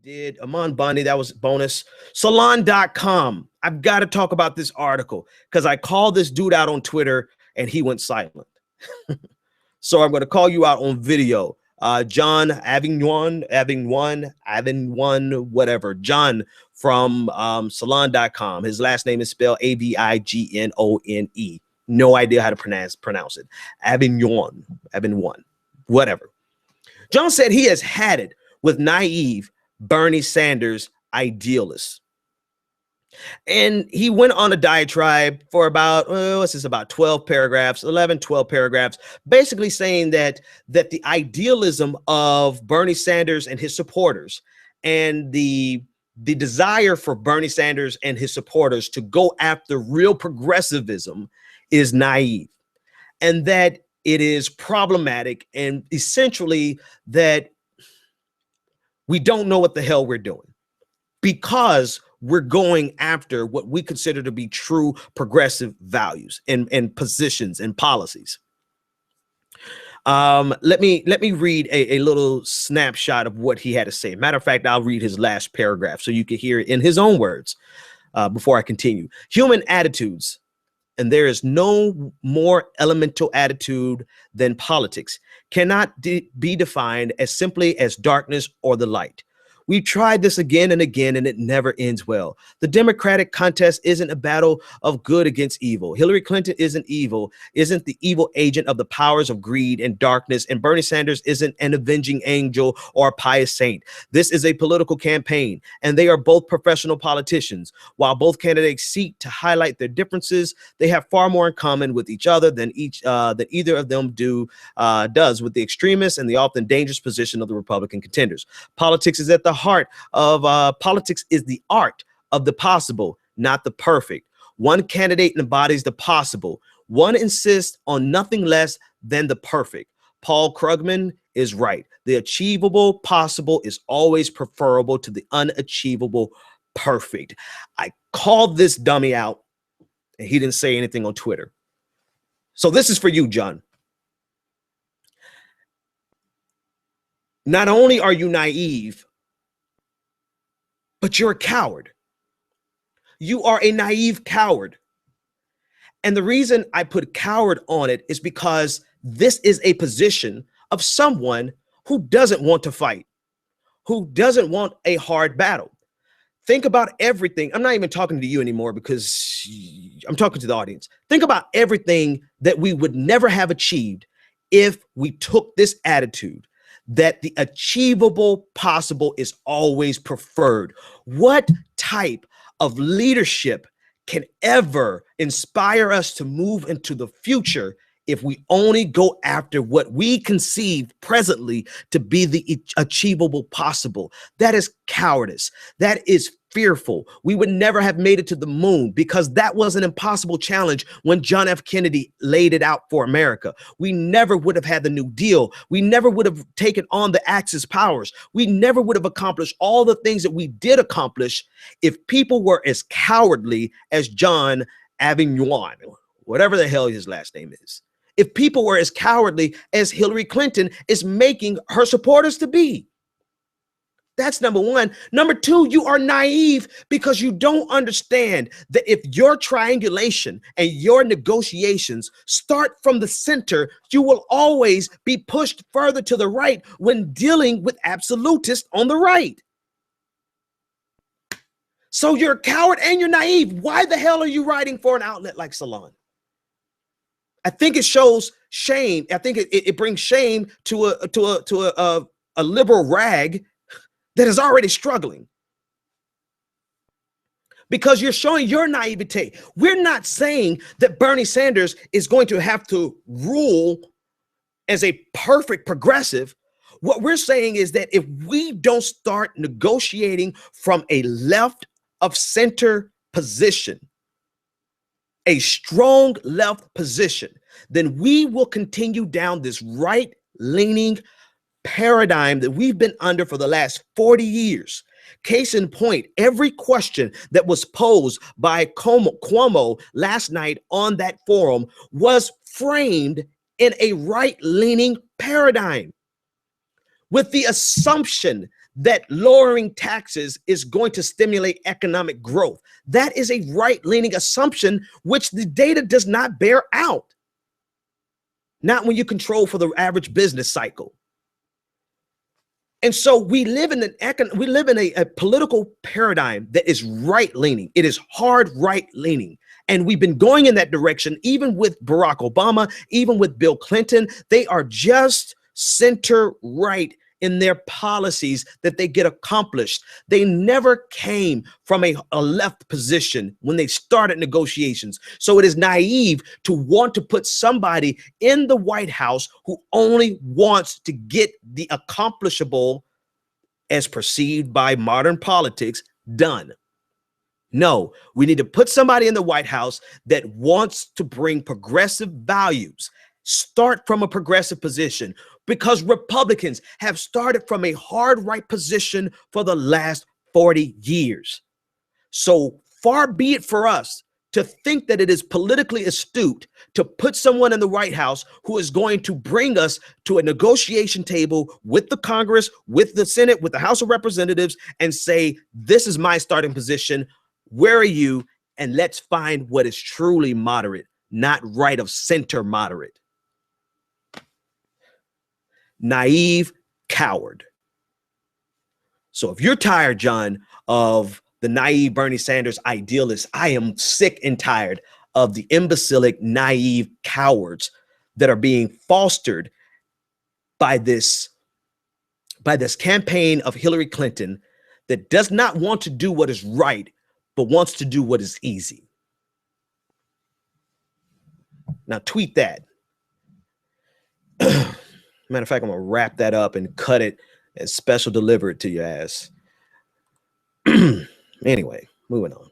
did. Amon Bondi, that was bonus. Salon.com. I've got to talk about this article because I called this dude out on Twitter and he went silent. So I'm going to call you out on video. John Avignon, whatever. John from Salon.com. His last name is spelled Avignone. No idea how to pronounce it. Avignon, whatever. John said he has had it with naive Bernie Sanders idealists. And he went on a diatribe for about, about 12 paragraphs, 11, 12 paragraphs, basically saying that the idealism of Bernie Sanders and his supporters and the desire for Bernie Sanders and his supporters to go after real progressivism is naive, and that it is problematic, and essentially that we don't know what the hell we're doing because we're going after what we consider to be true progressive values and positions and policies. Let me read a little snapshot of what he had to say. Matter of fact, I'll read his last paragraph so you can hear it in his own words before I continue. Human attitudes, and there is no more elemental attitude than politics, cannot be defined as simply as darkness or the light. We've tried this again and again, and it never ends well. The Democratic contest isn't a battle of good against evil. Hillary Clinton isn't the evil agent of the powers of greed and darkness, and Bernie Sanders isn't an avenging angel or a pious saint. This is a political campaign, and they are both professional politicians. While both candidates seek to highlight their differences, they have far more in common with each other than either of them does with the extremists and the often dangerous position of the Republican contenders. Politics is the art of the possible, not the perfect. One candidate embodies the possible. One insists on nothing less than the perfect. Paul Krugman is right. The achievable possible is always preferable to the unachievable perfect. I called this dummy out, and he didn't say anything on Twitter. So this is for you, John. Not only are you naive, but you're a coward. You are a naive coward. And the reason I put coward on it is because this is a position of someone who doesn't want to fight, who doesn't want a hard battle. Think about everything. I'm not even talking to you anymore because I'm talking to the audience. Think about everything that we would never have achieved if we took this attitude that the achievable possible is always preferred. What type of leadership can ever inspire us to move into the future if we only go after what we conceive presently to be the achievable possible? That is cowardice. That is fearful. We would never have made it to the moon because that was an impossible challenge when John F. Kennedy laid it out for America. We never would have had the New Deal. We never would have taken on the Axis powers. We never would have accomplished all the things that we did accomplish if people were as cowardly as John Avignon, whatever the hell his last name is. If people were as cowardly as Hillary Clinton is making her supporters to be. That's number one. Number two, you are naive because you don't understand that if your triangulation and your negotiations start from the center, you will always be pushed further to the right when dealing with absolutists on the right. So you're a coward and you're naive. Why the hell are you writing for an outlet like Salon? I think it shows shame. I think it brings shame to a liberal rag that is already struggling, because you're showing your naivete. We're not saying that Bernie Sanders is going to have to rule as a perfect progressive. What we're saying is that if we don't start negotiating from a left of center position, a strong left position, then we will continue down this right-leaning paradigm that we've been under for the last 40 years. Case in point, every question that was posed by Cuomo last night on that forum was framed in a right-leaning paradigm with the assumption that lowering taxes is going to stimulate economic growth. That is a right-leaning assumption, which the data does not bear out. Not when you control for the average business cycle. And so we live in a political paradigm that is right-leaning. It is hard right-leaning. And we've been going in that direction, even with Barack Obama, even with Bill Clinton. They are just center-right in their policies that they get accomplished. They never came from a left position when they started negotiations. So it is naive to want to put somebody in the White House who only wants to get the accomplishable, as perceived by modern politics, done. No, we need to put somebody in the White House that wants to bring progressive values, start from a progressive position, because Republicans have started from a hard right position for the last 40 years. So far be it for us to think that it is politically astute to put someone in the White House who is going to bring us to a negotiation table with the Congress, with the Senate, with the House of Representatives, and say, this is my starting position. Where are you? And let's find what is truly moderate, not right of center moderate. Naive coward. So if you're tired, John, of the naive Bernie Sanders idealist, I am sick and tired of the imbecilic, naive cowards that are being fostered by this campaign of Hillary Clinton that does not want to do what is right, but wants to do what is easy. Now tweet that. Matter of fact, I'm gonna wrap that up and cut it and special deliver it to your ass. Anyway, moving on.